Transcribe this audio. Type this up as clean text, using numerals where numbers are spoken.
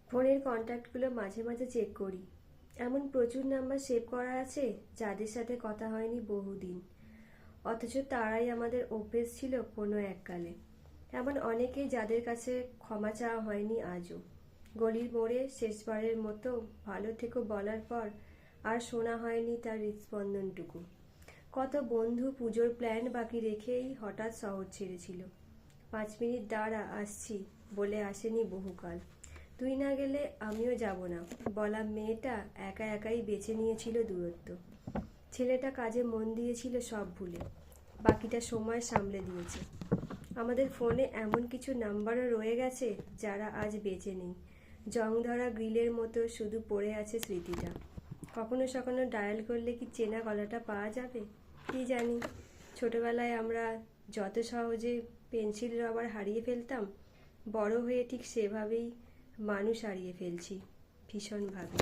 ফোনের কন্ট্যাক্টগুলো মাঝে মাঝে চেক করি। এমন প্রচুর নাম্বার সেভ করা আছে যাদের সাথে কথা হয়নি বহুদিন, অথচ তারাই আমাদের অভ্যেস ছিল কোনো এককালে। এমন অনেকেই যাদের কাছে ক্ষমা চাওয়া হয়নি আজও। গলির মোড়ে শেষবারের মতো ভালো থেকো বলার পর আর শোনা হয়নি তার হৃদস্পন্দনটুকু। কত বন্ধু পুজোর প্ল্যান বাকি রেখেই হঠাৎ শহর ছেড়েছিল। 5 মিনিট দাঁড়া, আসছি বলে আসেনি বহুকাল। তুই না গেলে আমিও যাব না বলা মেয়েটা একা একাই বেছে নিয়েছিল দূরত্ব। ছেলেটা কাজে মন দিয়েছিল সব ভুলে, বাকিটা সময় সামলে দিয়েছে। আমাদের ফোনে এমন কিছু নাম্বারও রয়ে গেছে যারা আজ বেঁচে নেই। জং ধরা গ্রিলের মতো শুধু পড়ে আছে স্মৃতিটা। কখনো সখনো ডায়াল করলে কি চেনা গলাটা পাওয়া যাবে কি জানি। ছোটবেলায় আমরা যত সহজে পেন্সিল রবার হারিয়ে ফেলতাম, বড় হয়ে ঠিক সেভাবেই মানুষ হারিয়ে ফেলছি ভীষণভাবে।